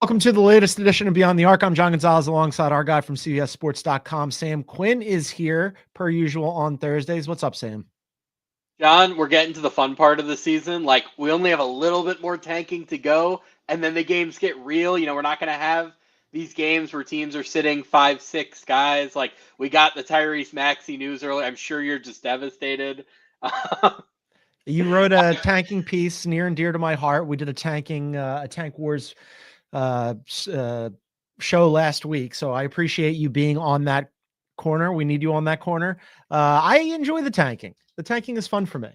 Welcome to the latest edition of Beyond the Arc. I'm John Gonzalez alongside our guy from CBSSports.com. Sam Quinn is here per usual on Thursdays. What's up, Sam? John, we're getting to the fun part of the season. Like, we only have a little bit more tanking to go, and then the games get real. We're not going to have these games where teams are sitting 5, 6 guys. Like, we got the Tyrese Maxey news earlier. I'm sure you're just devastated. You wrote a tanking piece near and dear to my heart. We did a Tank Wars show last week, so I appreciate you being on that corner. We need you on that corner. I enjoy the tanking. The tanking is fun for me.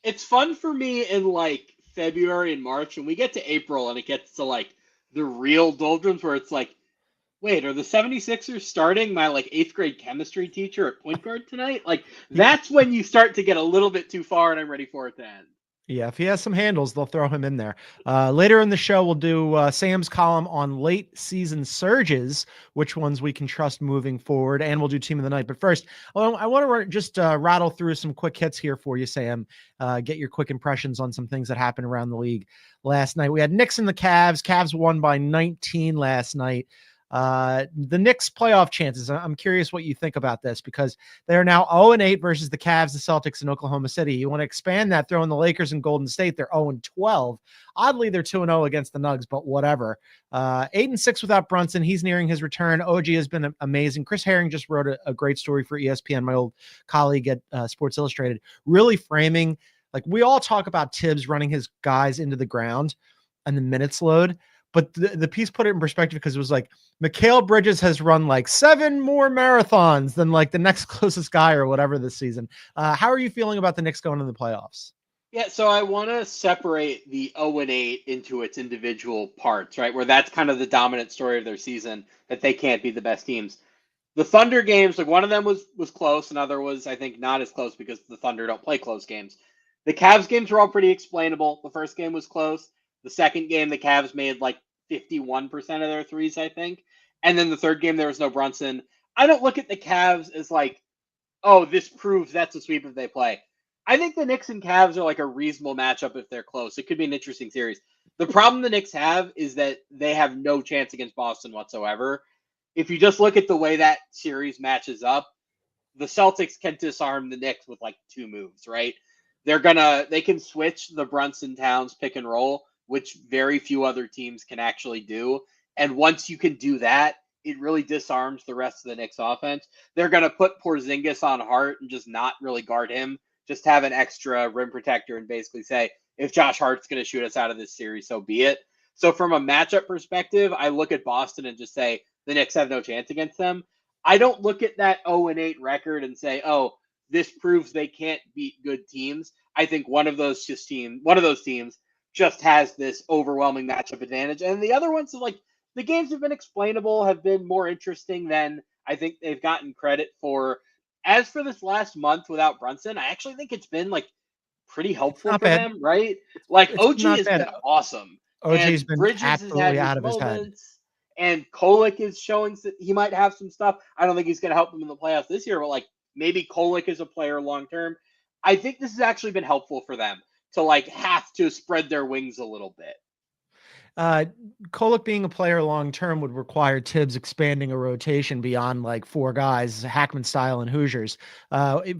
It's fun for me in like February and March, and we get to April and it gets to like the real doldrums where it's like, wait, are the 76ers starting my like 8th grade chemistry teacher at point guard tonight? Like, that's when you start to get a little bit too far, and I'm ready for it to end. Yeah, if he has some handles, they'll throw him in there. Later in the show, we'll do Sam's column on late season surges, which ones we can trust moving forward, and we'll do team of the night. But first, I want to just rattle through some quick hits here for you, Sam. Get your quick impressions on some things that happened around the league last night. We had Knicks and the Cavs. Cavs won by 19 last night. The Knicks playoff chances. I'm curious what you think about this, because they are now 0-8 versus the Cavs, the Celtics, and Oklahoma City. You want to expand that, throw in the Lakers and Golden State. They're 0-12. Oddly, they're 2-0 against the Nugs, but whatever. 8-6 without Brunson. He's nearing his return. OG has been amazing. Chris Herring just wrote a great story for ESPN, my old colleague at Sports Illustrated, really framing, like, we all talk about Tibbs running his guys into the ground and the minutes load. But the piece put it in perspective, because it was like, Mikal Bridges has run like 7 more marathons than like the next closest guy or whatever this season. How are you feeling about the Knicks going in the playoffs? Yeah, so I want to separate the 0-8 into its individual parts, right? Where that's kind of the dominant story of their season, that they can't be the best teams. The Thunder games, like, one of them was close, another was, I think, not as close because the Thunder don't play close games. The Cavs games were all pretty explainable. The first game was close. The second game, the Cavs made like 51% of their threes, I think. And then the third game, there was no Brunson. I don't look at the Cavs as like, oh, this proves that's a sweep if they play. I think the Knicks and Cavs are like a reasonable matchup if they're close. It could be an interesting series. The problem the Knicks have is that they have no chance against Boston whatsoever. If you just look at the way that series matches up, the Celtics can disarm the Knicks with like 2 moves, right? They can switch the Brunson Towns pick and roll, which very few other teams can actually do. And once you can do that, it really disarms the rest of the Knicks offense. They're going to put Porzingis on Hart and just not really guard him, just have an extra rim protector and basically say, if Josh Hart's going to shoot us out of this series, so be it. So from a matchup perspective, I look at Boston and just say the Knicks have no chance against them. I don't look at that 0-8 record and say, oh, this proves they can't beat good teams. I think one of those teams just has this overwhelming matchup advantage. And the other ones, like, the games have been explainable, have been more interesting than I think they've gotten credit for. As for this last month without Brunson, I actually think it's been like pretty helpful for them, right? Like, It's OG not has bad. been awesome. OG's And been Bridges has absolutely had out his of his head. moments. And Kolek is showing that he might have some stuff. I don't think he's going to help them in the playoffs this year, but like, maybe Kolek is a player long term. I think this has actually been helpful for them to like have to spread their wings a little bit. Kolek being a player long term would require Tibbs expanding a rotation beyond like 4 guys, Hackman style and Hoosiers.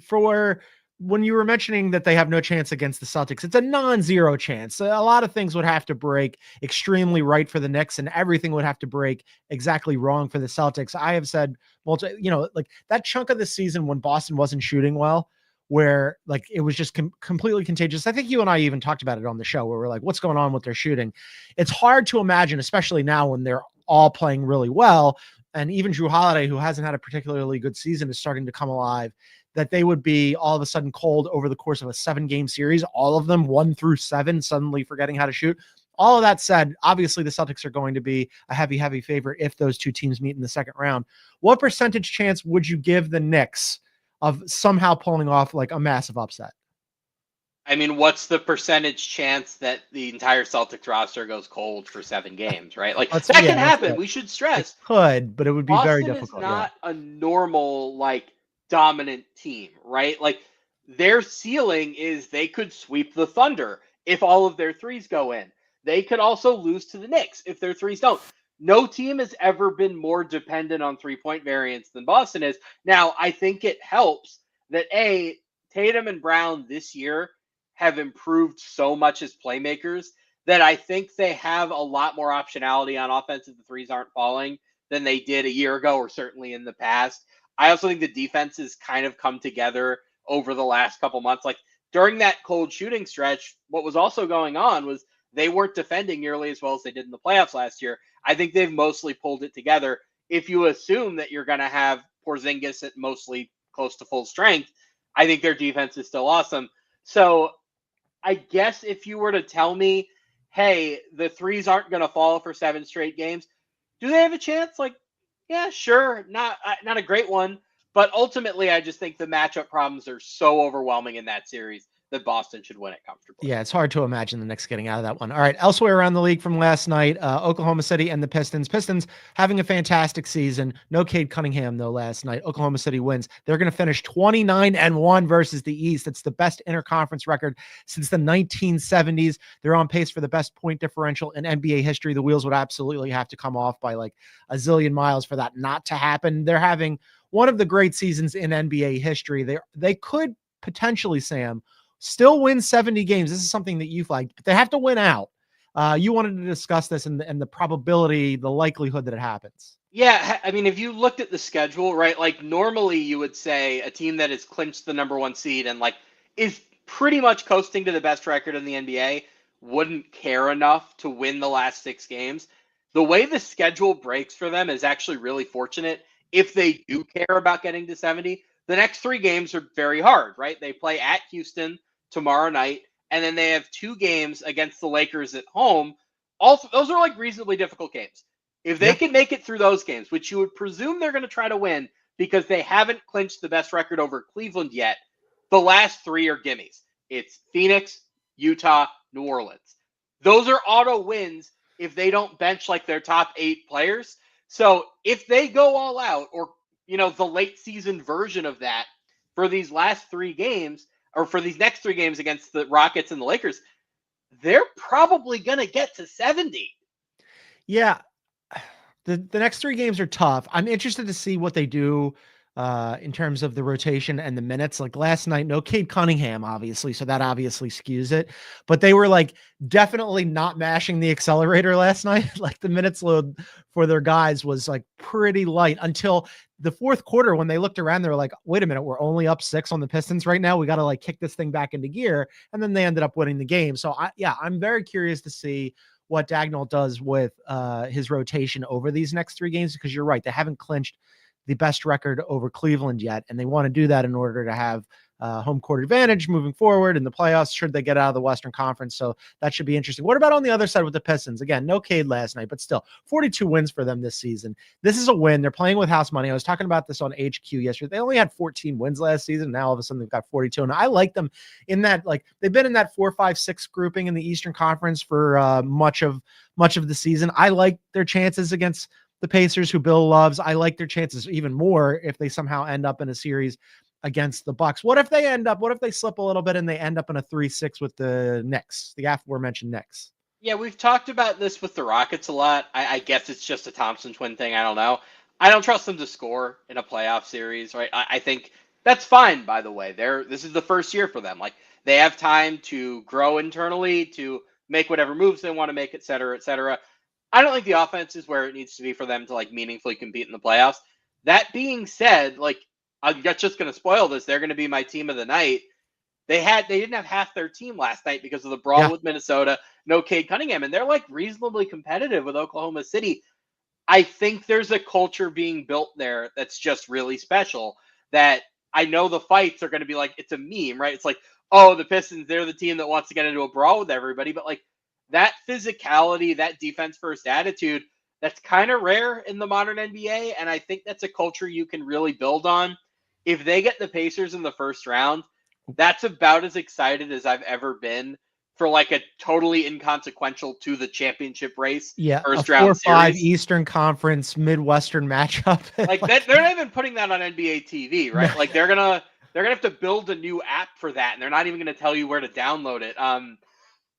For when you were mentioning that they have no chance against the Celtics, it's a non-zero chance. A lot of things would have to break extremely right for the Knicks, and everything would have to break exactly wrong for the Celtics. I have said, like that chunk of the season when Boston wasn't shooting well, where like it was just completely contagious. I think you and I even talked about it on the show, where we're like, what's going on with their shooting? It's hard to imagine, especially now when they're all playing really well. And even Drew Holiday, who hasn't had a particularly good season, is starting to come alive, that they would be all of a sudden cold over the course of a 7-game series, all of them 1 through 7, suddenly forgetting how to shoot. All of that said, obviously the Celtics are going to be a heavy favorite if those two teams meet in the second round. What percentage chance would you give the Knicks of somehow pulling off like a massive upset? I mean, what's the percentage chance that the entire Celtics roster goes cold for 7 games, right? Like, that can happen. We should stress. It could, but it would be Boston very difficult. Is not a normal, like, dominant team, right? Like, their ceiling is they could sweep the Thunder if all of their threes go in. they could also lose to the Knicks if their threes don't. No team has ever been more dependent on 3-point variance than Boston is. Now, I think it helps that Tatum and Brown this year have improved so much as playmakers that I think they have a lot more optionality on offense if the threes aren't falling than they did a year ago or certainly in the past. I also think the defense has kind of come together over the last couple months. Like during that cold shooting stretch, what was also going on was they weren't defending nearly as well as they did in the playoffs last year. I think they've mostly pulled it together. If you assume that you're going to have Porzingis at mostly close to full strength, I think their defense is still awesome. So I guess if you were to tell me, hey, the threes aren't going to fall for 7 straight games, do they have a chance? Like, yeah, sure. Not a great one. But ultimately, I just think the matchup problems are so overwhelming in that series that Boston should win it comfortably. Yeah, it's hard to imagine the Knicks getting out of that one. All right, elsewhere around the league from last night, Oklahoma City and the Pistons. Pistons having a fantastic season. No Cade Cunningham, though, last night. Oklahoma City wins. They're going to finish 29-1 versus the East. It's the best interconference record since the 1970s. They're on pace for the best point differential in NBA history. The wheels would absolutely have to come off by like a zillion miles for that not to happen. They're having one of the great seasons in NBA history. They could potentially, Sam, still win 70 games. This is something that you flagged, but they have to win out. You wanted to discuss this and the probability, the likelihood that it happens. Yeah, I mean, if you looked at the schedule, right, like normally you would say a team that has clinched the number 1 seed and like is pretty much coasting to the best record in the NBA wouldn't care enough to win the last 6 games. The way the schedule breaks for them is actually really fortunate if they do care about getting to 70. The next 3 games are very hard, right? They play at Houston tomorrow night, and then they have 2 games against the Lakers at home. Also, those are like reasonably difficult games. If they can make it through those games, which you would presume they're going to try to win because they haven't clinched the best record over Cleveland yet, the last 3 are gimmies. It's Phoenix, Utah, New Orleans. Those are auto wins if they don't bench like their top 8 players. So if they go all out, or the late season version of that for these last 3 games, or for these next 3 games against the Rockets and the Lakers, they're probably going to get to 70. Yeah. The next 3 games are tough. I'm interested to see what they do in terms of the rotation and the minutes. Like last night, no Cade Cunningham, obviously, so that obviously skews it. But they were like definitely not mashing the accelerator last night. Like the minutes load for their guys was like pretty light until the fourth quarter when they looked around. They were like, wait a minute, we're only up 6 on the Pistons right now. We got to like kick this thing back into gear. And then they ended up winning the game. So I'm very curious to see what Dagnall does with his rotation over these next 3 games, because you're right. They haven't clinched the best record over Cleveland yet, and they want to do that in order to have home court advantage moving forward in the playoffs should they get out of the Western Conference. So that should be interesting. What about on the other side with the Pistons? Again, no Cade last night, but still 42 wins for them this season. This is a win. They're playing with house money. I was talking about this on HQ yesterday. They only had 14 wins last season. Now all of a sudden they've got 42. And I like them in that, like they've been in that 4, 5, 6 grouping in the Eastern Conference for much of the season. I like their chances against the Pacers, who Bill loves. I like their chances even more if they somehow end up in a series against the Bucks. What if they slip a little bit and they end up in a 3-6 with the Knicks, the aforementioned Knicks? Yeah, we've talked about this with the Rockets a lot. I guess it's just a Thompson twin thing. I don't know. I don't trust them to score in a playoff series, right? I think that's fine, by the way. This is the first year for them. Like, they have time to grow internally, to make whatever moves they want to make, et cetera, et cetera. I don't think the offense is where it needs to be for them to like meaningfully compete in the playoffs. That being said, like I'm just going to spoil this. They're going to be my team of the night. They didn't have half their team last night because of the brawl with Minnesota. No Cade Cunningham, and they're like reasonably competitive with Oklahoma City. I think there's a culture being built there that's just really special. That I know the fights are going to be like it's a meme, right? It's like, oh, the Pistons, they're the team that wants to get into a brawl with everybody, but like. That physicality, that defense-first attitude, that's kind of rare in the modern NBA, and I think that's a culture you can really build on. If they get the Pacers in the first round, that's about as excited as I've ever been for like a totally inconsequential to the championship race first round 4-5 Eastern Conference Midwestern matchup. Like that, they're not even putting that on NBA TV, right? Like they're gonna have to build a new app for that, and they're not even gonna tell you where to download it.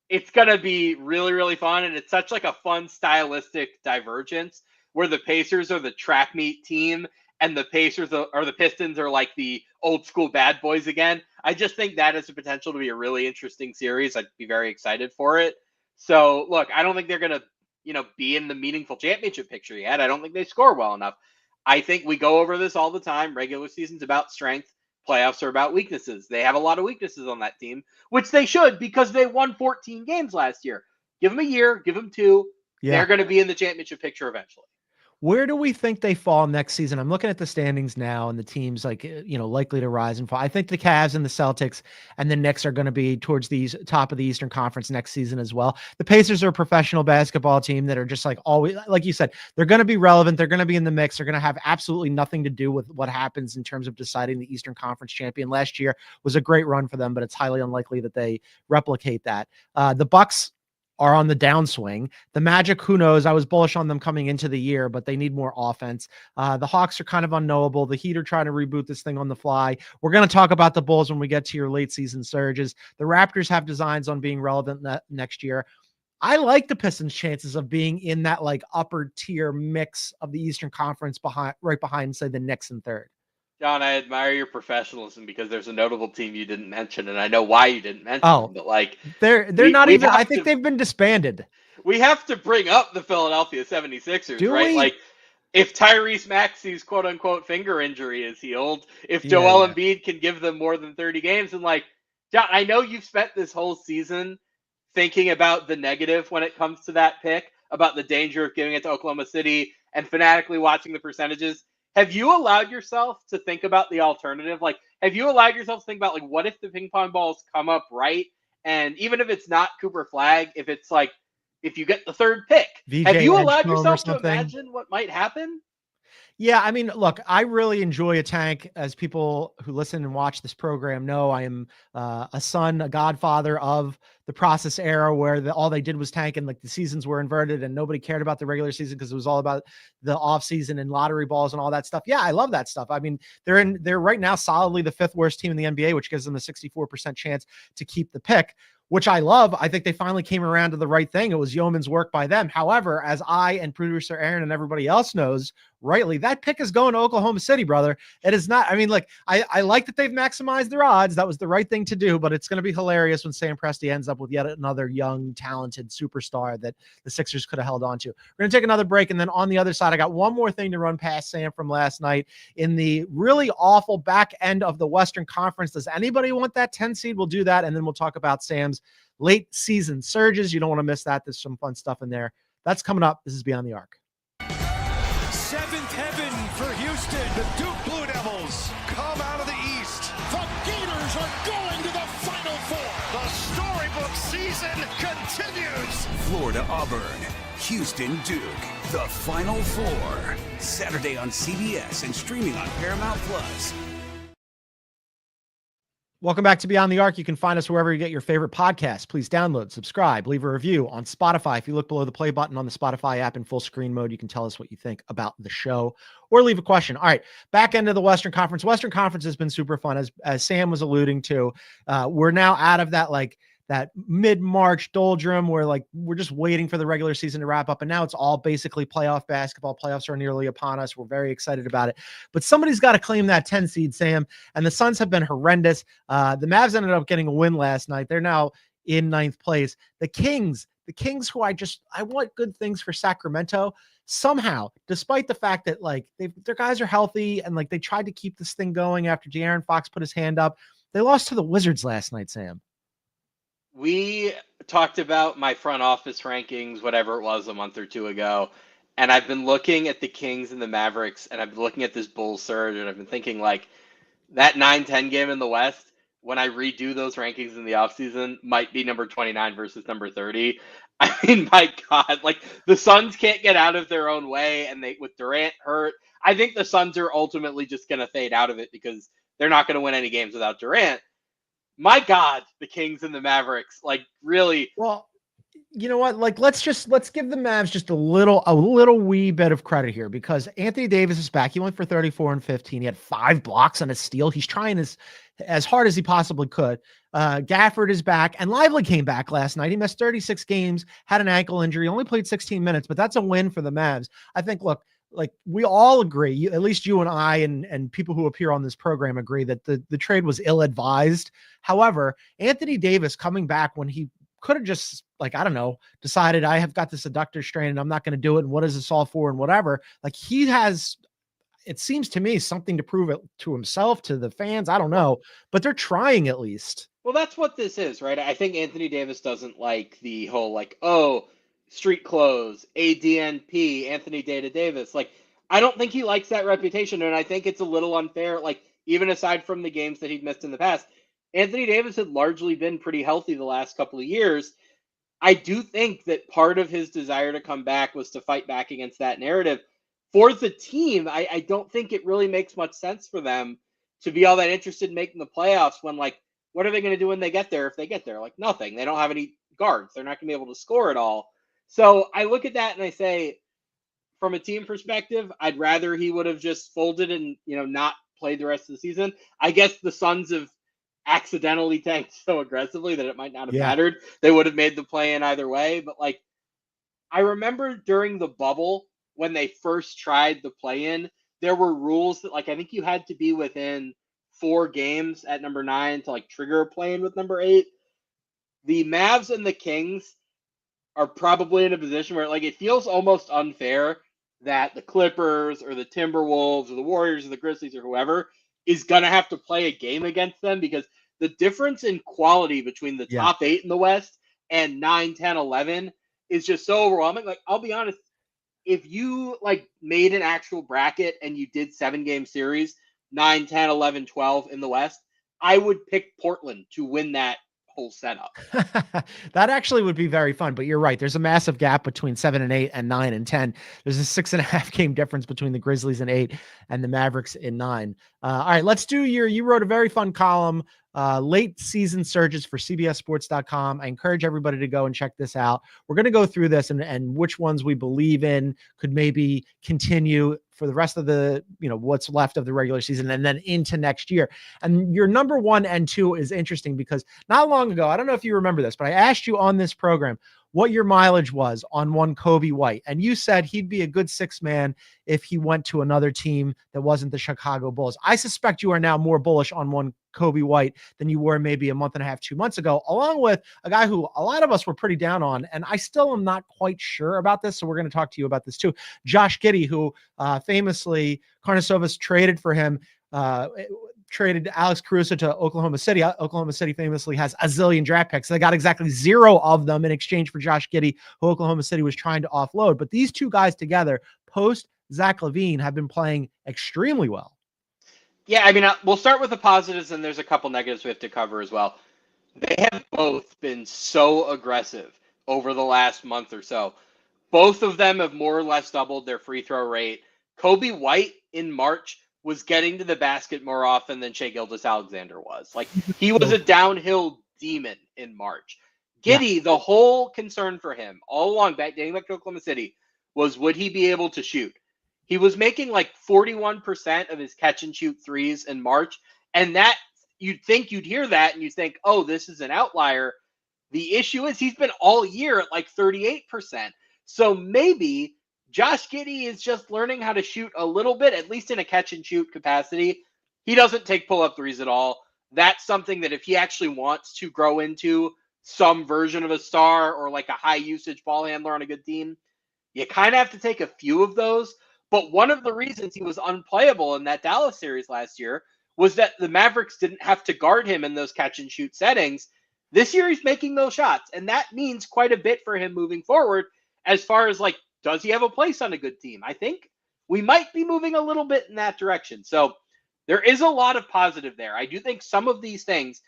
it's going to be really, really fun. And it's such like a fun stylistic divergence where the Pacers are the track meet team and the the Pistons are like the old school bad boys again. I just think that has the potential to be a really interesting series. I'd be very excited for it. So look, I don't think they're going to, be in the meaningful championship picture yet. I don't think they score well enough. I think we go over this all the time. Regular season's about strength. Playoffs are about weaknesses. They have a lot of weaknesses on that team, which they should because they won 14 games last year. Give them a year, give them 2. Yeah. They're going to be in the championship picture eventually. Where do we think they fall next season? I'm looking at the standings now and the teams likely to rise and fall. I think the Cavs and the Celtics and the Knicks are going to be towards the top of the Eastern Conference next season as well. The Pacers are a professional basketball team that are just like always, like you said, they're going to be relevant. They're going to be in the mix. They're going to have absolutely nothing to do with what happens in terms of deciding the Eastern Conference champion. Last year was a great run for them, but it's highly unlikely that they replicate that. The Bucks are on the downswing. The Magic, who knows? I was bullish on them coming into the year, but they need more offense. The Hawks are kind of unknowable. The Heat are trying to reboot this thing on the fly. We're going to talk about the Bulls when we get to your late season surges. The Raptors have designs on being relevant next year. I like the Pistons' chances of being in that like upper tier mix of the Eastern Conference right behind, say, the Knicks in third. John, I admire your professionalism because there's a notable team you didn't mention, and I know why you didn't mention them, but like they're not even. I think they've been disbanded. We have to bring up the Philadelphia 76ers, right? Like, if Tyrese Maxey's quote unquote finger injury is healed, if Joel Embiid can give them more than 30 games, and like, John, I know you've spent this whole season thinking about the negative when it comes to that pick, about the danger of giving it to Oklahoma City and fanatically watching the percentages. Have you allowed yourself to think about the alternative? Like, have you allowed yourself to think about, like, what if the ping pong balls come up right? And even if it's not Cooper Flagg, if it's like, if you get the third pick, have you allowed yourself to imagine what might happen? Yeah, I mean, look, I really enjoy a tank. As people who listen and watch this program know, I am a son, a godfather of the process era where all they did was tank and like the seasons were inverted and nobody cared about the regular season because it was all about the off season and lottery balls and all that stuff. Yeah, I love that stuff. I mean, they're right now solidly the 5th worst team in the NBA, which gives them a 64% chance to keep the pick, which I love. I think they finally came around to the right thing. It was yeoman's work by them. However, as I and producer Aaron and everybody else knows, rightly, that pick is going to Oklahoma City, brother. It is not. I mean, like, I like that they've maximized their odds. That was the right thing to do, but it's going to be hilarious when Sam Presti ends up with yet another young, talented superstar that the Sixers could have held on to. We're going to take another break, and then on the other side, I got one more thing to run past Sam from last night in the really awful back end of the Western Conference. Does anybody want that 10 seed? We'll do that, and then we'll talk about Sam's late season surges. You don't want to miss that. There's some fun stuff in there. That's coming up. This is Beyond the Arc. 7th heaven for Houston. The Duke Blue Devils come out of the East. The Gators are going to the Final Four. The storybook season continues. Florida Auburn, Houston Duke, the Final Four. Saturday on CBS and streaming on Paramount Plus. Welcome back to Beyond the Arc. You can find us wherever you get your favorite podcasts. Please download, subscribe, leave a review on Spotify. If you look below the play button on the Spotify app in full screen mode, you can tell us what you think about the show or leave a question. All right, back end of the Western Conference. Western Conference has been super fun, as Sam was alluding to. We're now out of that mid-March doldrum where like we're just waiting for the regular season to wrap up. And now it's all basically playoff basketball. Playoffs are nearly upon us. We're very excited about it, but somebody's got to claim that 10 seed, Sam. And the Suns have been horrendous. The Mavs ended up getting a win last night. They're now in 9th place. The Kings, who I want good things for Sacramento somehow, despite the fact that like their guys are healthy and like they tried to keep this thing going after De'Aaron Fox put his hand up. They lost to the Wizards last night, Sam. We talked about my front office rankings, whatever it was, a month or two ago. And I've been looking at the Kings and the Mavericks, and I've been looking at this Bulls surge, and I've been thinking, like, that 9-10 game in the West, when I redo those rankings in the offseason, might be number 29 versus number 30. I mean, my God, like, the Suns can't get out of their own way, and with Durant hurt, I think the Suns are ultimately just going to fade out of it because they're not going to win any games without Durant. My God, the Kings and the Mavericks, like, really. Well, you know what? Like, let's give the Mavs just a little wee bit of credit here, because Anthony Davis is back. He went for 34 and 15. He had 5 blocks on a steal. He's trying as hard as he possibly could. Gafford is back, and Lively came back last night. He missed 36 games, had an ankle injury, only played 16 minutes, but that's a win for the Mavs. I think, look, like we all agree, at least you and I and people who appear on this program agree that the trade was ill-advised. However, Anthony Davis coming back when he could have just, like, I don't know, decided I have got this adductor strain and I'm not going to do it. And what is this all for? And whatever. Like, he has, it seems to me, something to prove it to himself, to the fans. I don't know, but they're trying at least. Well, that's what this is, right? I think Anthony Davis doesn't like the whole, like, oh, street clothes, ADNP, Anthony Data Davis. Like, I don't think he likes that reputation. And I think it's a little unfair. Like, even aside from the games that he'd missed in the past, Anthony Davis had largely been pretty healthy the last couple of years. I do think that part of his desire to come back was to fight back against that narrative. For the team, I don't think it really makes much sense for them to be all that interested in making the playoffs when, like, what are they going to do when they get there if they get there? Like, nothing. They don't have any guards. They're not going to be able to score at all. So I look at that and I say, from a team perspective, I'd rather he would have just folded and, not played the rest of the season. I guess the Suns have accidentally tanked so aggressively that it might not have mattered. They would have made the play in either way. But, like, I remember during the bubble when they first tried the play in, there were rules that, like, I think you had to be within 4 games at number 9 to, like, trigger a play in with number 8. The Mavs and the Kings are probably in a position where, like, it feels almost unfair that the Clippers or the Timberwolves or the Warriors or the Grizzlies or whoever is going to have to play a game against them, because the difference in quality between the top 8 in the West and 9, 10, 11 is just so overwhelming. Like, I'll be honest, if you, like, made an actual bracket and you did 7-game series, 9, 10, 11, 12 in the West, I would pick Portland to win that whole setup. That actually would be very fun, but you're right. There's a massive gap between 7 and 8 and 9 and 10. There's a 6.5 game difference between the Grizzlies in 8 and the Mavericks in 9. All right, let's do you wrote a very fun column, late season surges for CBSSports.com. I encourage everybody to go and check this out. We're going to go through this and which ones we believe in could maybe continue for the rest of the, what's left of the regular season and then into next year. And your number 1 and 2 is interesting because not long ago, I don't know if you remember this, but I asked you on this program what your mileage was on one Cobi White. And you said he'd be a good 6-man if he went to another team that wasn't the Chicago Bulls. I suspect you are now more bullish on one Cobi White than you were maybe a month and a half, 2 months ago, along with a guy who a lot of us were pretty down on. And I still am not quite sure about this. So we're going to talk to you about this too. Josh Giddey, who famously Karnisovas traded for him, traded Alex Caruso to Oklahoma City. Oklahoma City famously has a zillion draft picks. They got exactly 0 of them in exchange for Josh Giddey, who Oklahoma City was trying to offload. But these two guys together, post Zach LaVine, have been playing extremely well. Yeah, I mean, we'll start with the positives, and there's a couple negatives we have to cover as well. They have both been so aggressive over the last month or so. Both of them have more or less doubled their free throw rate. Cobi White in March was getting to the basket more often than Shai Gilgeous-Alexander was. Like, he was a downhill demon in March. Giddey, the whole concern for him all along, dating back to Oklahoma City, was would he be able to shoot? He was making like 41% of his catch and shoot threes in March. And that, you'd think you'd hear that and you think, oh, this is an outlier. The issue is he's been all year at like 38%. So maybe Josh Giddey is just learning how to shoot a little bit, at least in a catch and shoot capacity. He doesn't take pull-up threes at all. That's something that if he actually wants to grow into some version of a star or like a high usage ball handler on a good team, you kind of have to take a few of those. But one of the reasons he was unplayable in that Dallas series last year was that the Mavericks didn't have to guard him in those catch and shoot settings. This year he's making those shots, and that means quite a bit for him moving forward as far as, like, does he have a place on a good team? I think we might be moving a little bit in that direction. So there is a lot of positive there. I do think some of these things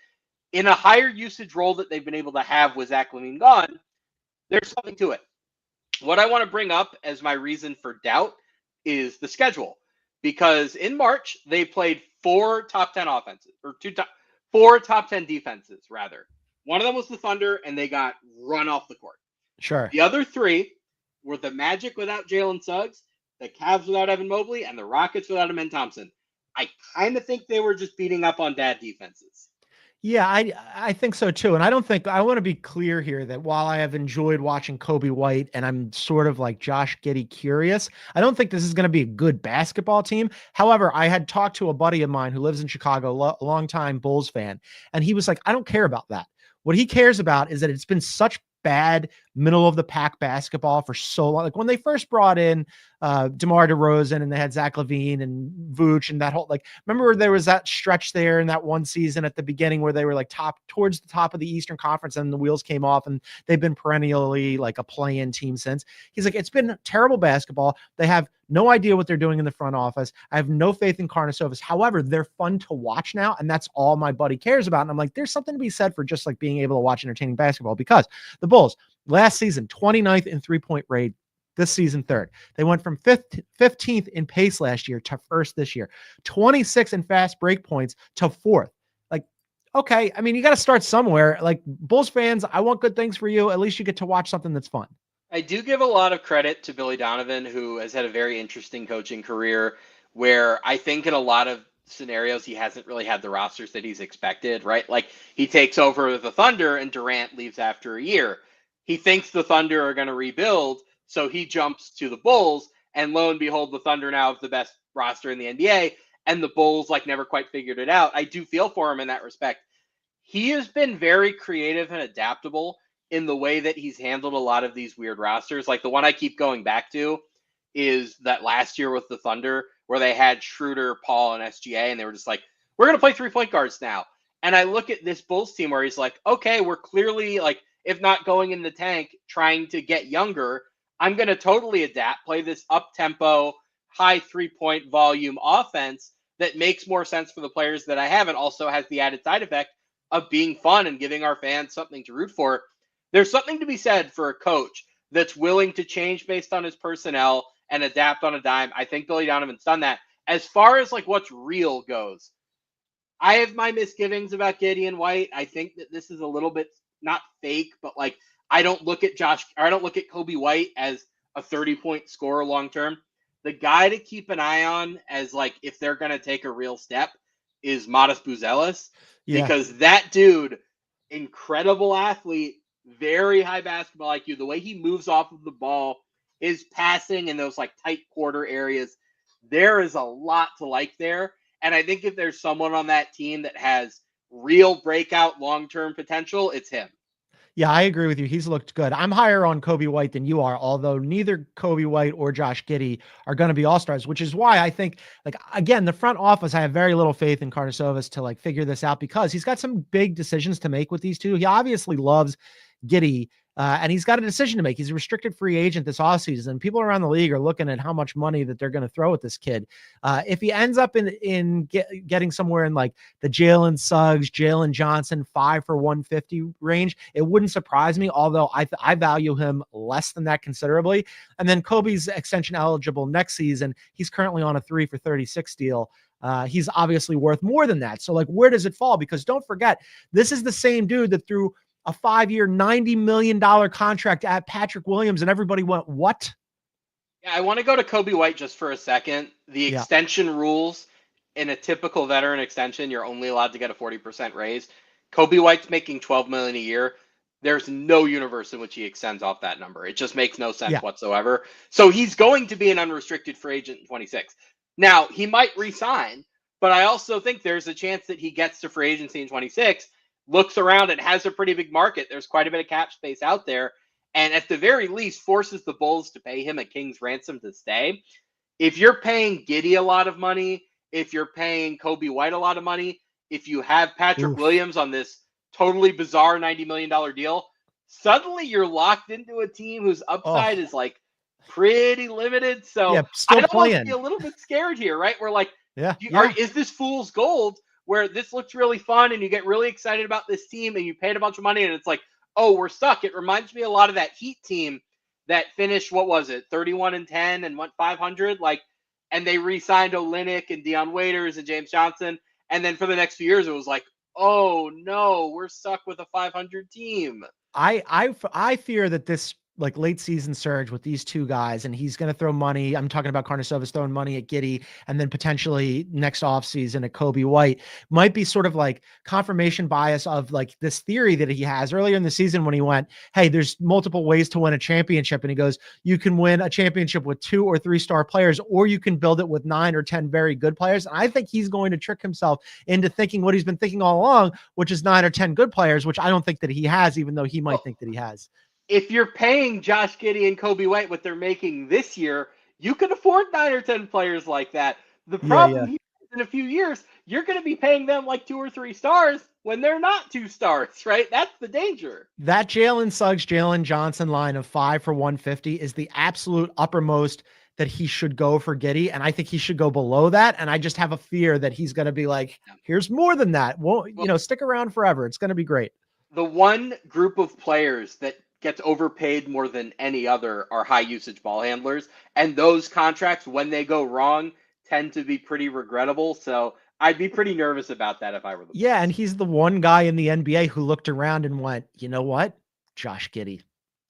in a higher usage role that they've been able to have with Zach LaVine gone, there's something to it. What I want to bring up as my reason for doubt is the schedule, because in March they played 4 top 10 offenses, or 4 top 10 defenses rather. One of them was the Thunder, and they got run off the court. Sure. The other three were the Magic without Jalen Suggs, the Cavs without Evan Mobley, and the Rockets without Amen Thompson. I kind of think they were just beating up on bad defenses. Yeah, I think so too. And I want to be clear here that while I have enjoyed watching Coby White and I'm sort of like Josh Giddey curious, I don't think this is going to be a good basketball team. However, I had talked to a buddy of mine who lives in Chicago, a longtime Bulls fan, and he was like, I don't care about that. What he cares about is that it's been such bad middle of the pack basketball for so long. Like when they first brought in DeMar DeRozan and they had Zach LaVine and Vooch and that whole, like, remember there was that stretch there in that one season at the beginning where they were like towards the top of the Eastern Conference and the wheels came off and they've been perennially like a play-in team since. He's like, it's been terrible basketball. They have no idea what they're doing in the front office. I have no faith in Karnisovas. However, they're fun to watch now. And that's all my buddy cares about. And I'm like, there's something to be said for just like being able to watch entertaining basketball, because the Bulls last season, 29th in 3-point rate, this season third. They went from 15th in pace last year to first this year, 26 in fast break points to fourth. Like, okay, I mean, you got to start somewhere. Like, Bulls fans, I want good things for you. At least you get to watch something that's fun. I do give a lot of credit to Billy Donovan, who has had a very interesting coaching career, where I think in a lot of scenarios he hasn't really had the rosters that he's expected, right? Like, he takes over the Thunder and Durant leaves after a year. He thinks the Thunder are going to rebuild, so he jumps to the Bulls, and lo and behold, the Thunder now have the best roster in the NBA, and the Bulls like never quite figured it out. I do feel for him in that respect. He has been very creative and adaptable in the way that he's handled a lot of these weird rosters. Like the one I keep going back to is that last year with the Thunder where they had Schroeder, Paul, and SGA, and they were just like, we're going to play 3-point guards now. And I look at this Bulls team where he's like, okay, we're clearly like, if not going in the tank, trying to get younger. I'm going to totally adapt, play this up-tempo, high 3-point volume offense that makes more sense for the players that I have, and also has the added side effect of being fun and giving our fans something to root for. There's something to be said for a coach that's willing to change based on his personnel and adapt on a dime. I think Billy Donovan's done that. As far as like what's real goes, I have my misgivings about Giddey and White. I think that this is a little bit not fake, but like I don't look at Coby White as a 30-point scorer long term. The guy to keep an eye on as like if they're going to take a real step is Modest Buzelis, because that dude, incredible athlete, very high basketball IQ. The way he moves off of the ball, his passing in those like tight quarter areas, there is a lot to like there. And I think if there's someone on that team that has real breakout long-term potential, it's him. Yeah, I agree with you. He's looked good. I'm higher on Coby White than you are, although neither Coby White or Josh Giddey are going to be all-stars, which is why I think, like, again, the front office, I have very little faith in Karnisovas to like figure this out, because he's got some big decisions to make with these two. He obviously loves Giddey, and he's got a decision to make. He's a restricted free agent this offseason. People around the league are looking at how much money that they're going to throw at this kid. If he ends up getting somewhere in like the Jalen Suggs, Jalen Johnson 5 for 150 range, it wouldn't surprise me, although I value him less than that considerably. And then Coby's extension eligible next season. He's currently on a 3 for 36 deal. He's obviously worth more than that. So like, where does it fall? Because don't forget, this is the same dude that threw a 5-year, $90 million contract at Patrick Williams, and everybody went, what? Yeah, I want to go to Coby White just for a second. The extension rules in a typical veteran extension, you're only allowed to get a 40% raise. Coby White's making $12 million a year. There's no universe in which he extends off that number. It just makes no sense whatsoever. So he's going to be an unrestricted free agent in 26. Now, he might re-sign, but I also think there's a chance that he gets to free agency in 26, looks around and has a pretty big market. There's quite a bit of cap space out there. And at the very least, forces the Bulls to pay him a king's ransom to stay. If you're paying Giddey a lot of money, if you're paying Coby White a lot of money, if you have Patrick Williams on this totally bizarre $90 million deal, suddenly you're locked into a team whose upside is like pretty limited. So I almost be a little bit scared here, right? We're like, is this fool's gold, where this looks really fun and you get really excited about this team and you paid a bunch of money and it's like, oh, we're stuck. It reminds me a lot of that Heat team that finished, 31-10 and went 500. Like, and they re-signed Olynyk and Deion Waiters and James Johnson. And then for the next few years, it was like, oh no, we're stuck with a 500 team. I fear that this like late season surge with these two guys, and he's going to throw money. I'm talking about Karnisovas throwing money at Giddey, and then potentially next offseason at Cobi White, might be sort of like confirmation bias of like this theory that he has earlier in the season when he went, hey, there's multiple ways to win a championship. And he goes, you can win a championship with 2 or 3 star players, or you can build it with 9 or 10 very good players. And I think he's going to trick himself into thinking what he's been thinking all along, which is 9 or 10 good players, which I don't think that he has, even though he might think that he has. If you're paying Josh Giddey and Cobi White what they're making this year, you can afford 9 or 10 players like that. The problem here is in a few years, you're going to be paying them like 2 or 3 stars when they're not 2 stars, right? That's the danger. That Jalen Suggs, Jalen Johnson line of 5 for 150 is the absolute uppermost that he should go for Giddey. And I think he should go below that. And I just have a fear that he's going to be like, here's more than that. Well, stick around forever. It's going to be great. The one group of players that gets overpaid more than any other are high usage ball handlers. And those contracts, when they go wrong, tend to be pretty regrettable. So I'd be pretty nervous about that if I were the Yeah, and he's the one guy in the NBA who looked around and went, you know what? Josh Giddey.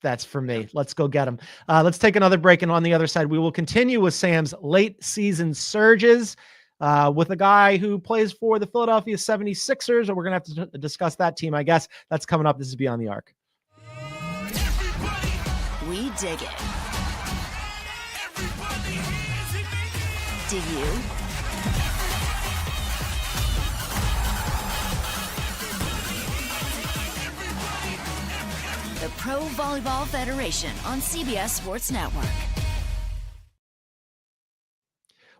That's for me. Let's go get him. Let's take another break. And on the other side, we will continue with Sam's late season surges with a guy who plays for the Philadelphia 76ers. Or we're going to have to discuss that team, I guess. That's coming up. This is Beyond the Arc. We dig it. Do you? The Pro Volleyball Federation on CBS Sports Network.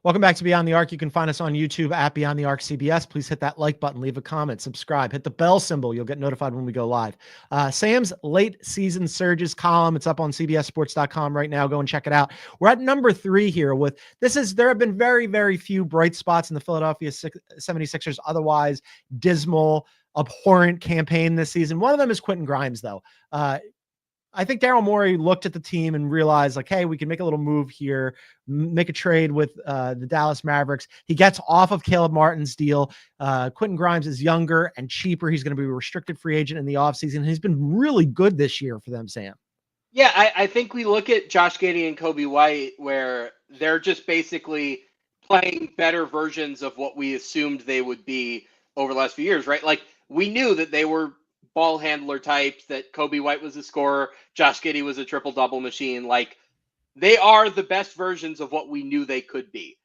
Welcome back to Beyond the Arc. You can find us on YouTube at Beyond the Arc CBS. Please hit that like button, leave a comment, subscribe, hit the bell symbol. You'll get notified when we go live. Sam's late season surges column. It's up on CBSSports.com right now. Go and check it out. We're at number 3 here with there have been very, very few bright spots in the Philadelphia 76ers. Otherwise dismal, abhorrent campaign this season. One of them is Quintin Grimes, though. I think Daryl Morey looked at the team and realized, like, hey, we can make a little move here, make a trade with the Dallas Mavericks. He gets off of Caleb Martin's deal. Quintin Grimes is younger and cheaper. He's going to be a restricted free agent in the offseason. He's been really good this year for them, Sam. Yeah, I think we look at Josh Giddey and Cobi White where they're just basically playing better versions of what we assumed they would be over the last few years, right? Like, we knew that they were ball handler types, that Cobi White was a scorer, Josh Giddey was a triple-double machine. Like, they are the best versions of what we knew they could be.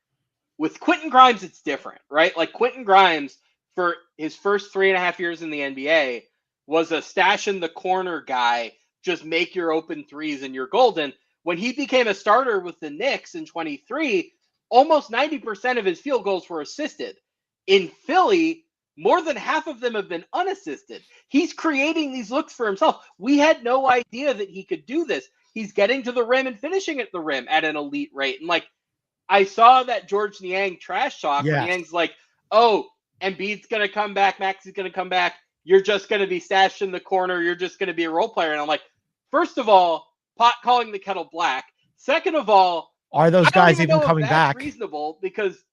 With Quintin Grimes, it's different, right? Like, Quintin Grimes, for his first 3.5 years in the NBA, was a stash in the corner guy, just make your open threes and you're golden. When he became a starter with the Knicks in 23, almost 90% of his field goals were assisted. In Philly, more than half of them have been unassisted. He's creating these looks for himself. We had no idea that he could do this. He's getting to the rim and finishing at the rim at an elite rate. And like, I saw that George Niang trash talk where Niang's like, oh, Embiid's going to come back, Max is going to come back. You're just going to be stashed in the corner. You're just going to be a role player. And I'm like, first of all, pot calling the kettle black. Second of all, are those guys even coming back? Reasonable, because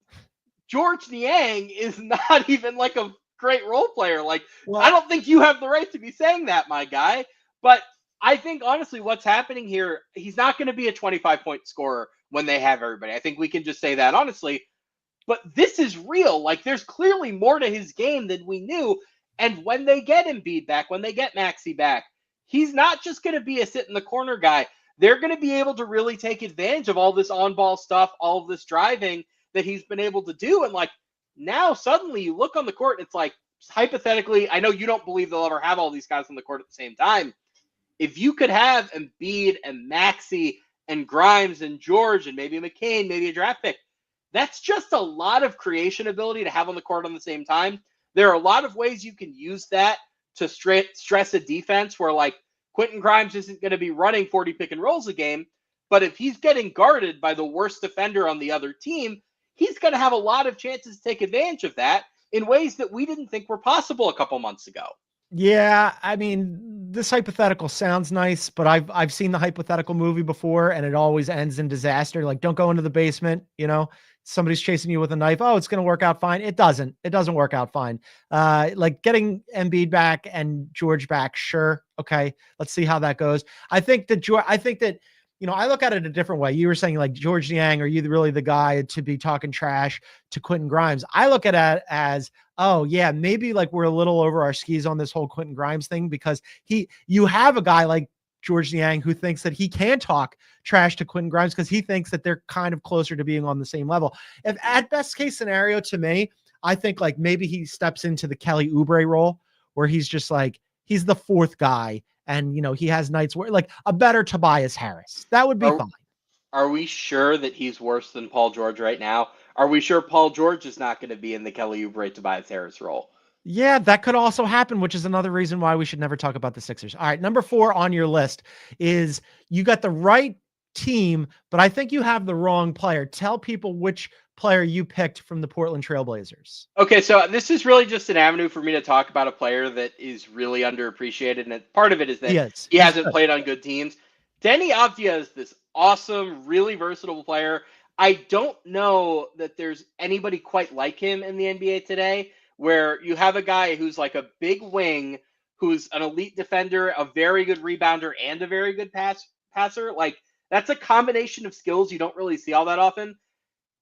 George Niang is not even like a great role player. Like, well, I don't think you have the right to be saying that, my guy. But I think, honestly, what's happening here, he's not going to be a 25-point scorer when they have everybody. I think we can just say that, honestly. But this is real. Like, there's clearly more to his game than we knew. And when they get Embiid back, when they get Maxey back, he's not just going to be a sit-in-the-corner guy. They're going to be able to really take advantage of all this on-ball stuff, all of this driving that he's been able to do. And like, now suddenly you look on the court and it's like, hypothetically, I know you don't believe they'll ever have all these guys on the court at the same time. If you could have Embiid and Maxey and Grimes and George and maybe McCain, maybe a draft pick, that's just a lot of creation ability to have on the court on the same time. There are a lot of ways you can use that to stress a defense where like Quintin Grimes isn't going to be running 40 pick and rolls a game, but if he's getting guarded by the worst defender on the other team, he's going to have a lot of chances to take advantage of that in ways that we didn't think were possible a couple months ago. Yeah, I mean, this hypothetical sounds nice, but I've seen the hypothetical movie before, and it always ends in disaster. Like, don't go into the basement, somebody's chasing you with a knife. Oh, it's going to work out fine. It doesn't work out fine. Like getting Embiid back and George back. Sure. Okay. Let's see how that goes. I think that, I look at it a different way. You were saying like George Niang, are you really the guy to be talking trash to Quintin Grimes? I look at it as, oh yeah, maybe like we're a little over our skis on this whole Quintin Grimes thing, because you have a guy like George Niang who thinks that he can talk trash to Quintin Grimes because he thinks that they're kind of closer to being on the same level. If at best case scenario to me, I think like maybe he steps into the Kelly Oubre role where he's just like, he's the fourth guy. And, he has nights where like a better Tobias Harris, that would be fine. Are we sure that he's worse than Paul George right now? Are we sure Paul George is not going to be in the Kelly Oubre Tobias Harris role? Yeah, that could also happen, which is another reason why we should never talk about the Sixers. All right, number 4 on your list is you got the right team, but I think you have the wrong player. Tell people which player you picked from the Portland Trailblazers. Okay, so this is really just an avenue for me to talk about a player that is really underappreciated, and part of it is that he hasn't played on good teams. Dani Avdija is this awesome, really versatile player. I don't know that there's anybody quite like him in the NBA today, where you have a guy who's like a big wing, who's an elite defender, a very good rebounder, and a very good passer. Like, that's a combination of skills you don't really see all that often.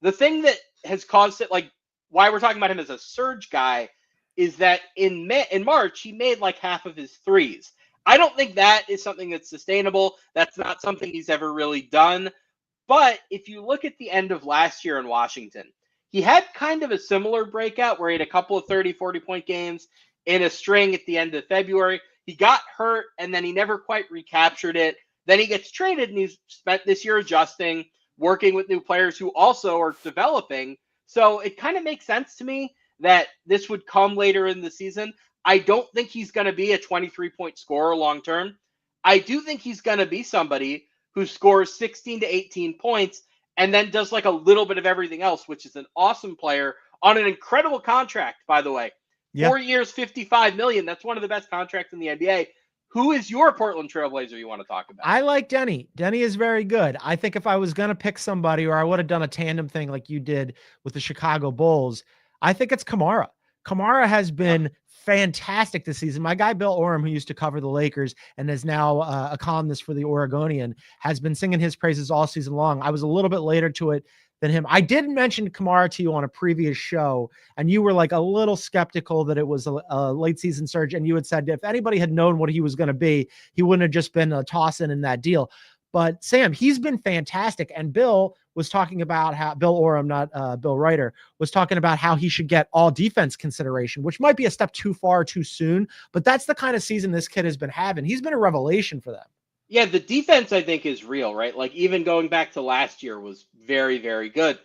The thing that has caused it, like why we're talking about him as a surge guy, is that in March, he made like half of his threes. I don't think that is something that's sustainable. That's not something he's ever really done. But if you look at the end of last year in Washington, he had kind of a similar breakout where he had a couple of 30, 40-point games in a string at the end of February. He got hurt, and then he never quite recaptured it. Then he gets traded, and he's spent this year adjusting, working with new players who also are developing. So it kind of makes sense to me that this would come later in the season. I don't think he's going to be a 23-point scorer long term. I do think he's going to be somebody who scores 16 to 18 points and then does like a little bit of everything else, which is an awesome player on an incredible contract, by the way. 4 years, $55 million. That's one of the best contracts in the NBA. Who is your Portland Trailblazer you want to talk about? I like Dani. Dani is very good. I think if I was going to pick somebody, or I would have done a tandem thing like you did with the Chicago Bulls, I think it's Kamara. Kamara has been fantastic this season. My guy, Bill Oram, who used to cover the Lakers and is now a columnist for the Oregonian, has been singing his praises all season long. I was a little bit later to it than him. I did mention Kamara to you on a previous show, and you were like a little skeptical that it was a late season surge. And you had said if anybody had known what he was going to be, he wouldn't have just been a toss in that deal. But Sam, he's been fantastic. And Bill was talking about how Bill Oram, not Bill Ryder, was talking about how he should get all defense consideration, which might be a step too far too soon. But that's the kind of season this kid has been having. He's been a revelation for them. Yeah, the defense, I think, is real, right? Like, even going back to last year was very, very good.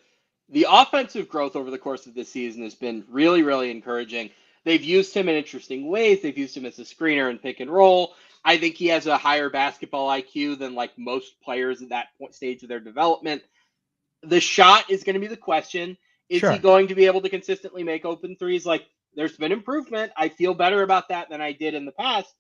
The offensive growth over the course of this season has been really, really encouraging. They've used him in interesting ways. They've used him as a screener and pick and roll. I think he has a higher basketball IQ than like most players at that stage of their development. The shot is going to be the question. Is he going to be able to consistently make open threes? Like, there's been improvement. I feel better about that than I did in the past.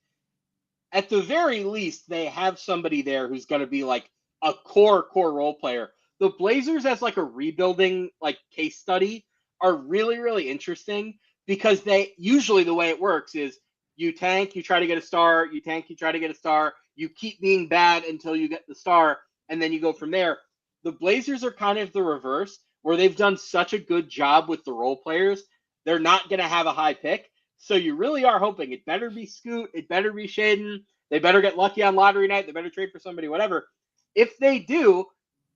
At the very least, they have somebody there who's going to be like a core role player. The Blazers as like a rebuilding like case study are really, really interesting because they usually the way it works is you tank, you try to get a star, you tank, you try to get a star, you keep being bad until you get the star, and then you go from there. The Blazers are kind of the reverse, where they've done such a good job with the role players. They're not going to have a high pick. So you really are hoping it better be Scoot, it better be Shaden, they better get lucky on lottery night, they better trade for somebody, whatever. If they do,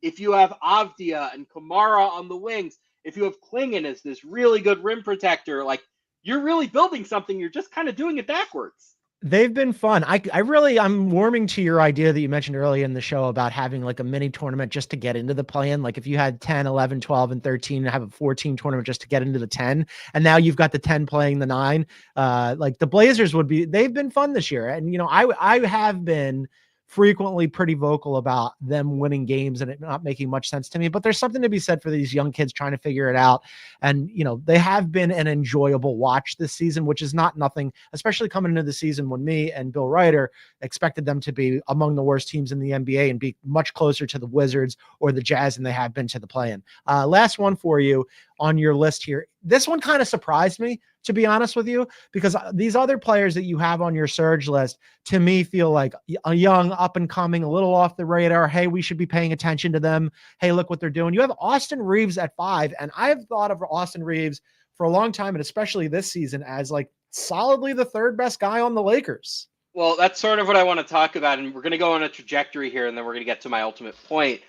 if you have Avdija and Kamara on the wings, if you have Klingon as this really good rim protector, like, you're really building something. You're just kind of doing it backwards. They've been fun. I'm warming to your idea that you mentioned earlier in the show about having like a mini tournament just to get into the play-in. Like if you had 10, 11, 12, and 13 and have a 14 tournament just to get into the 10, and now you've got the 10 playing the 9, like the Blazers they've been fun this year. And, I have been frequently pretty vocal about them winning games and it not making much sense to me. But there's something to be said for these young kids trying to figure it out. And, they have been an enjoyable watch this season, which is not nothing, especially coming into the season when me and Bill Ryder expected them to be among the worst teams in the NBA and be much closer to the Wizards or the Jazz than they have been to the play-in. Last one for you on your list here. This one kind of surprised me, to be honest with you, because these other players that you have on your surge list, to me, feel like a young, up and coming, a little off the radar. Hey, we should be paying attention to them. Hey, look what they're doing. You have Austin Reaves at 5, and I've thought of Austin Reaves for a long time, and especially this season, as like solidly the third best guy on the Lakers. Well, that's sort of what I want to talk about, and we're going to go on a trajectory here, and then we're going to get to my ultimate point.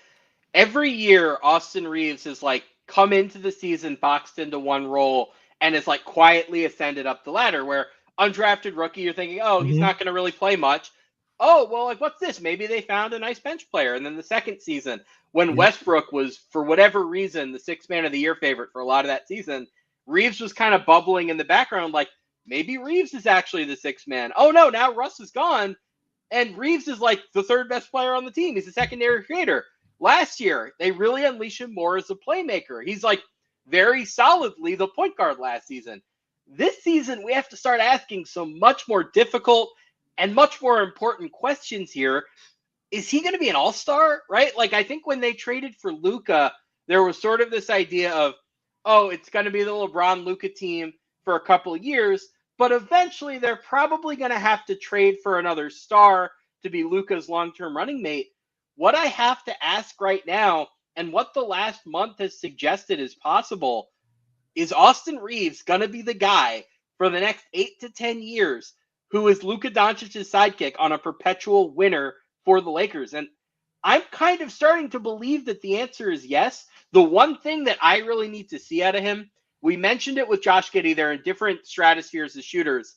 Every year, Austin Reaves is like come into the season boxed into one role and is like quietly ascended up the ladder, where undrafted rookie, you're thinking, oh, he's not going to really play much. Oh, well, like, what's this? Maybe they found a nice bench player. And then the second season, when Westbrook was, for whatever reason, the sixth man of the year favorite for a lot of that season, Reaves was kind of bubbling in the background, like, maybe Reaves is actually the sixth man. Oh, no, now Russ is gone, and Reaves is like the third best player on the team. He's a secondary creator. Last year, they really unleash him more as a playmaker. He's like very solidly the point guard last season. This season, we have to start asking some much more difficult and much more important questions here. Is he going to be an all-star, right? Like, I think when they traded for Luka, there was sort of this idea of, oh, it's going to be the LeBron-Luka team for a couple of years, but eventually they're probably going to have to trade for another star to be Luka's long-term running mate. What I have to ask right now, and what the last month has suggested is possible, is Austin Reaves going to be the guy for the next 8 to 10 years who is Luka Doncic's sidekick on a perpetual winner for the Lakers? And I'm kind of starting to believe that the answer is yes. The one thing that I really need to see out of him, we mentioned it with Josh Giddey, they're in different stratospheres as shooters.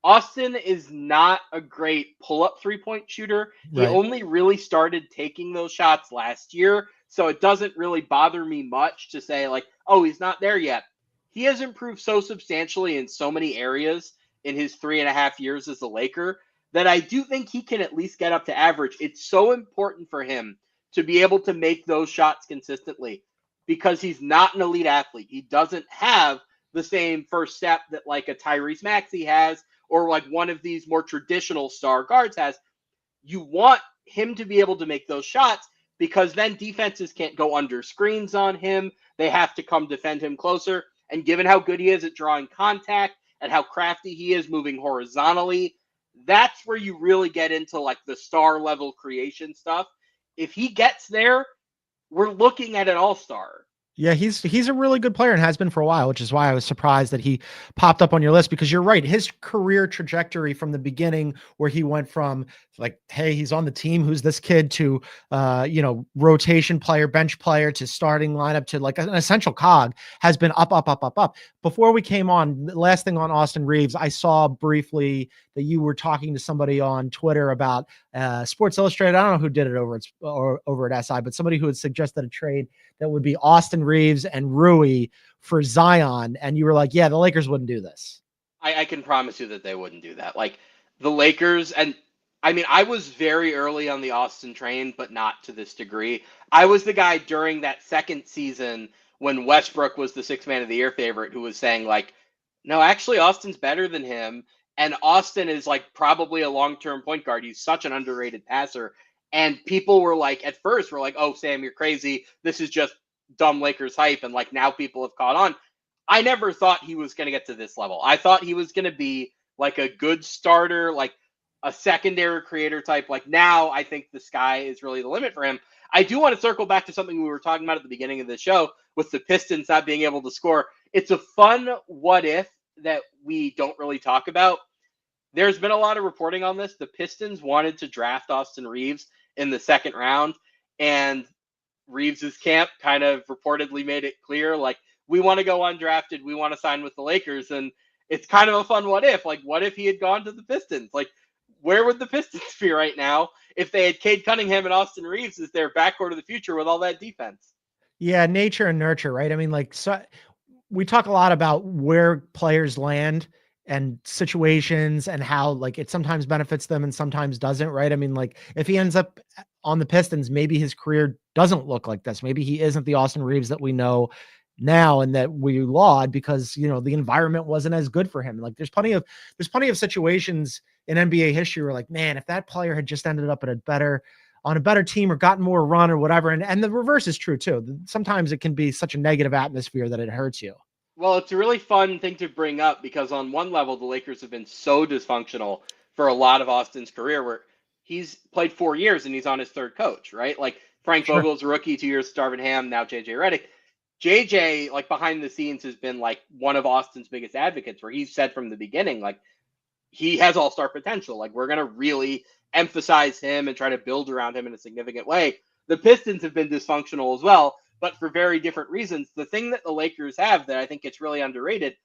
Austin is not a great pull-up three-point shooter. He only really started taking those shots last year, so it doesn't really bother me much to say, like, oh, he's not there yet. He has improved so substantially in so many areas in his 3.5 years as a Laker that I do think he can at least get up to average. It's so important for him to be able to make those shots consistently because he's not an elite athlete. He doesn't have the same first step that like a Tyrese Maxey has, or like one of these more traditional star guards has. You want him to be able to make those shots because then defenses can't go under screens on him. They have to come defend him closer. And given how good he is at drawing contact and how crafty he is moving horizontally, that's where you really get into like the star level creation stuff. If he gets there, we're looking at an all-star. Yeah, he's a really good player and has been for a while, which is why I was surprised that he popped up on your list, because you're right. His career trajectory from the beginning, where he went from like, hey, he's on the team, who's this kid, to rotation player, bench player, to starting lineup, to like an essential cog, has been up. Before we came on, the last thing on Austin Reaves, I saw briefly that you were talking to somebody on Twitter about Sports Illustrated. I don't know who did it over at SI, but somebody who had suggested a trade that would be Austin Reaves and Rui for Zion. And you were like, yeah, the Lakers wouldn't do this. I can promise you that they wouldn't do that. Like the Lakers, and I mean, I was very early on the Austin train, but not to this degree. I was the guy during that second season when Westbrook was the sixth man of the year favorite who was saying like, no, actually Austin's better than him. And Austin is like probably a long-term point guard. He's such an underrated passer. And people were like, at first, were like, oh, Sam, you're crazy. This is just dumb Lakers hype. And like now people have caught on. I never thought he was going to get to this level. I thought he was going to be like a good starter, like a secondary creator type. Like now I think the sky is really the limit for him. I do want to circle back to something we were talking about at the beginning of the show with the Pistons not being able to score. It's a fun what if that we don't really talk about. There's been a lot of reporting on this. The Pistons wanted to draft Austin Reaves in the second round, and Reaves's camp kind of reportedly made it clear, like, we want to go undrafted. We want to sign with the Lakers. And it's kind of a fun what if. Like, what if he had gone to the Pistons? Like, where would the Pistons be right now if they had Cade Cunningham and Austin Reaves as their backcourt of the future with all that defense? Yeah, nature and nurture, right? I mean, like, so we talk a lot about where players land and situations and how like it sometimes benefits them and sometimes doesn't, right? I mean, like if he ends up on the Pistons, maybe his career doesn't look like this. Maybe he isn't the Austin Reaves that we know now and that we laud because, you know, the environment wasn't as good for him. Like there's plenty of situations in NBA history where like, man, if that player had just ended up at on a better team or gotten more run or whatever. And the reverse is true too. Sometimes it can be such a negative atmosphere that it hurts you. Well, it's a really fun thing to bring up because on one level, the Lakers have been so dysfunctional for a lot of Austin's career where he's played 4 years and he's on his third coach, right? Like Frank Sure. Vogel's a rookie, 2 years, Darvin Ham, now JJ Redick. JJ, like behind the scenes, has been like one of Austin's biggest advocates where he's said from the beginning, like he has all-star potential. Like we're going to really emphasize him and try to build around him in a significant way. The Pistons have been dysfunctional as well, but for very different reasons. The thing that the Lakers have that I think it's really underrated,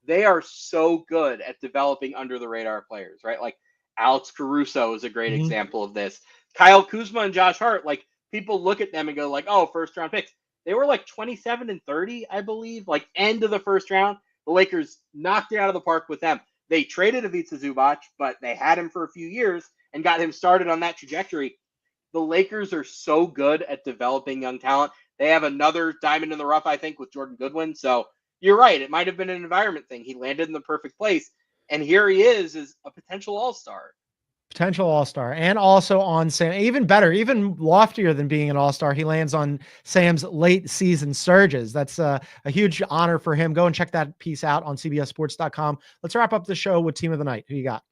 they are so good at developing under the radar players, right? Like Alex Caruso is a great example of this. Kyle Kuzma and Josh Hart, like people look at them and go like, oh, first round picks. They were like 27 and 30, I believe, like end of the first round. The Lakers knocked it out of the park with them. They traded Ivica Zubac, but they had him for a few years and got him started on that trajectory. The Lakers are so good at developing young talent. They have another diamond in the rough, I think, with Jordan Goodwin. So you're right. It might have been an environment thing. He landed in the perfect place. And here he is a potential all-star. Potential all-star. And also on Sam, even better, even loftier than being an all-star, he lands on Sam's late season surges. That's a huge honor for him. Go and check that piece out on cbssports.com. Let's wrap up the show with team of the night. Who you got?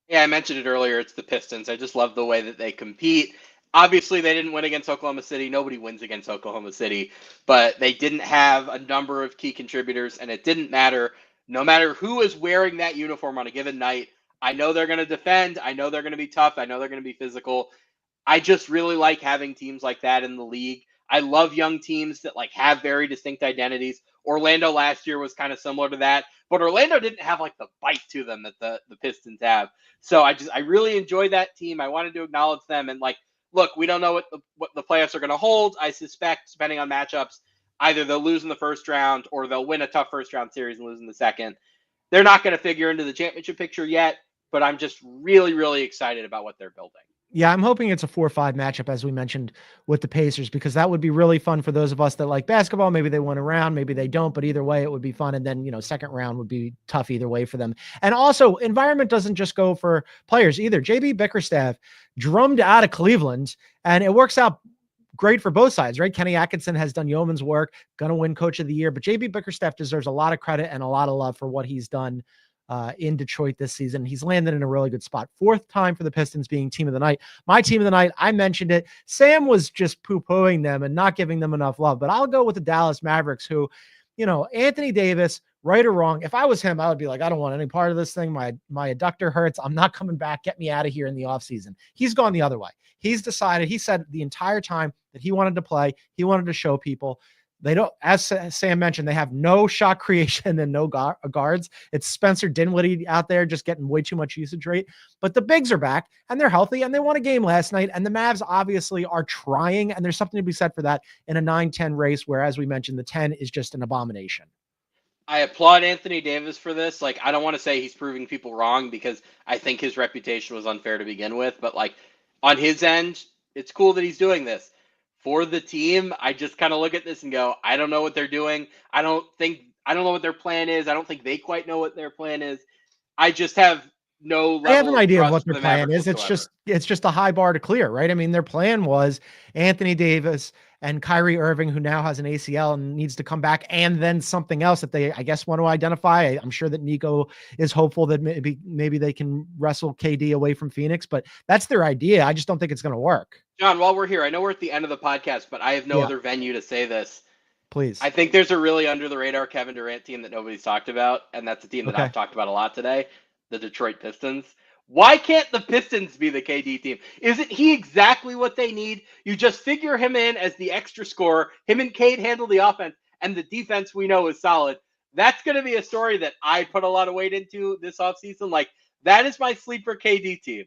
Yeah, I mentioned it earlier. It's the Pistons. I just love the way that they compete. Obviously, they didn't win against Oklahoma City. Nobody wins against Oklahoma City. But they didn't have a number of key contributors, and it didn't matter. No matter who is wearing that uniform on a given night, I know they're going to defend. I know they're going to be tough. I know they're going to be physical. I just really like having teams like that in the league. I love young teams that like have very distinct identities. Orlando last year was kind of similar to that, but Orlando didn't have like the bite to them that the Pistons have. So I really enjoy that team. I wanted to acknowledge them and like, look, we don't know what the playoffs are going to hold. I suspect, depending on matchups, either they'll lose in the first round or they'll win a tough first round series and lose in the second. They're not going to figure into the championship picture yet, but I'm just really, really excited about what they're building. Yeah, I'm hoping it's a 4-5 matchup, as we mentioned, with the Pacers, because that would be really fun for those of us that like basketball. Maybe they win a round, maybe they don't, but either way, it would be fun. And then, you know, second round would be tough either way for them. And also, environment doesn't just go for players either. JB Bickerstaff drummed out of Cleveland, and it works out great for both sides, right? Kenny Atkinson has done yeoman's work, going to win Coach of the Year, but JB Bickerstaff deserves a lot of credit and a lot of love for what he's done in Detroit this season. He's landed in a really good spot. Fourth time for the Pistons being team of the night. My team of the night, I mentioned it. Sam was just poo-pooing them and not giving them enough love, but I'll go with the Dallas Mavericks who, you know, Anthony Davis, right or wrong, if I was him, I would be like, I don't want any part of this thing. My adductor hurts. I'm not coming back. Get me out of here in the offseason. He's gone the other way. He's decided, he said the entire time that he wanted to play. He wanted to show people. They don't, as Sam mentioned, they have no shot creation and no guards. It's Spencer Dinwiddie out there just getting way too much usage rate. But the bigs are back and they're healthy and they won a game last night. And the Mavs obviously are trying, and there's something to be said for that in a 9-10 race where, as we mentioned, the 10 is just an abomination. I applaud Anthony Davis for this. Like, I don't want to say he's proving people wrong because I think his reputation was unfair to begin with. But like on his end, it's cool that he's doing this. For the team, I just kind of look at this and go, I don't know what they're doing. I don't know what their plan is. I don't think they quite know what their plan is. I just have no level. I have an idea of trust what for their the plan Mavericks is. whatsoever. It's just a high bar to clear, right? I mean, their plan was Anthony Davis and Kyrie Irving, who now has an ACL and needs to come back, and then something else that they, I guess, want to identify. I'm sure that Nico is hopeful that maybe they can wrestle KD away from Phoenix, but that's their idea. I just don't think it's going to work. John, while we're here, I know we're at the end of the podcast, but I have no other venue to say this. Please. I think there's a really under-the-radar Kevin Durant team that nobody's talked about, and that's a team that I've talked about a lot today, the Detroit Pistons. Why can't the Pistons be the KD team? Isn't he exactly what they need? You just figure him in as the extra scorer. Him and Cade handle the offense, and the defense we know is solid. That's going to be a story that I put a lot of weight into this offseason. Like, that is my sleeper KD team.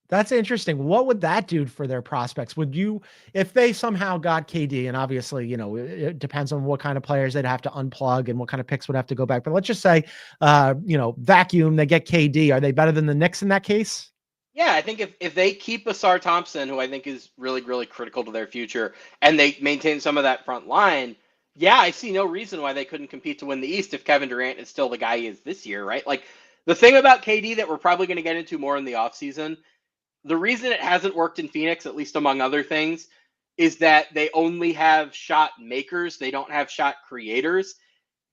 That's interesting. What would that do for their prospects? Would you, if they somehow got KD, and obviously, it depends on what kind of players they'd have to unplug and what kind of picks would have to go back. But let's just say, vacuum, they get KD. Are they better than the Knicks in that case? Yeah, I think if they keep Asar Thompson, who I think is really, really critical to their future, and they maintain some of that front line, yeah, I see no reason why they couldn't compete to win the East if Kevin Durant is still the guy he is this year, right? Like, the thing about KD that we're probably going to get into more in the offseason, the reason it hasn't worked in Phoenix, at least among other things, is that they only have shot makers. They don't have shot creators.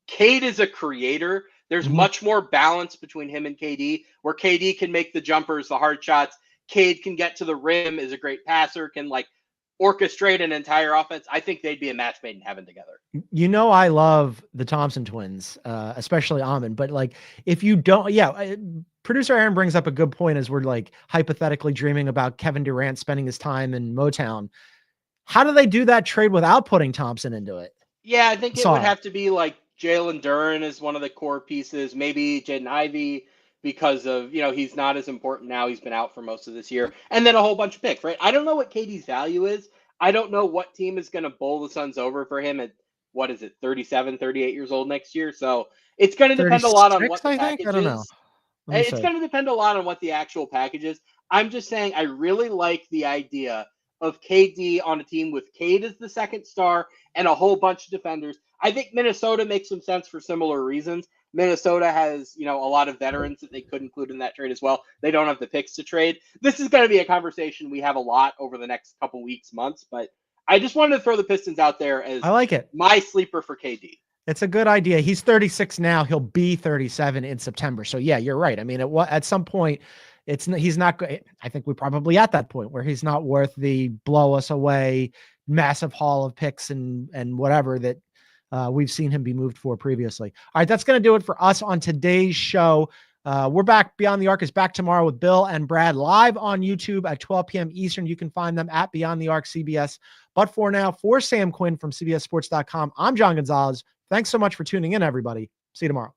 Cade is a creator. There's much more balance between him and KD, where KD can make the jumpers, the hard shots. Cade can get to the rim, is a great passer, can orchestrate an entire offense. I think they'd be a match made in heaven together. I love the Thompson twins, especially Amon. But if you don't, producer Aaron brings up a good point as we're hypothetically dreaming about Kevin Durant spending his time in Motown. How do they do that trade without putting Thompson into it? Yeah, I think it would have to be Jalen Duren is one of the core pieces, maybe Jaden Ivey, because of, he's not as important now. He's been out for most of this year. And then a whole bunch of picks, right? I don't know what KD's value is. I don't know what team is going to bowl the Suns over for him at, 37, 38 years old next year. So it's going to depend a lot on what the package is. It's going to depend a lot on what the actual package is. I'm just saying I really like the idea of KD on a team with Cade as the second star and a whole bunch of defenders. I think Minnesota makes some sense for similar reasons. Minnesota has, a lot of veterans that they could include in that trade as well. They don't have the picks to trade. This is going to be a conversation we have a lot over the next couple weeks, months, but I just wanted to throw the Pistons out there as I like it. My sleeper for KD. It's a good idea. He's 36 now. He'll be 37 in September. So yeah, you're right. I mean, at some point, he's not. I think we're probably at that point where he's not worth the blow us away massive haul of picks and whatever that we've seen him be moved for previously. All right, that's going to do it for us on today's show. We're back. Beyond the Arc is back tomorrow with Bill and Brad live on YouTube at 12 p.m. Eastern. You can find them at Beyond the Arc CBS. But for now, for Sam Quinn from CBSSports.com, I'm John Gonzalez. Thanks so much for tuning in, everybody. See you tomorrow.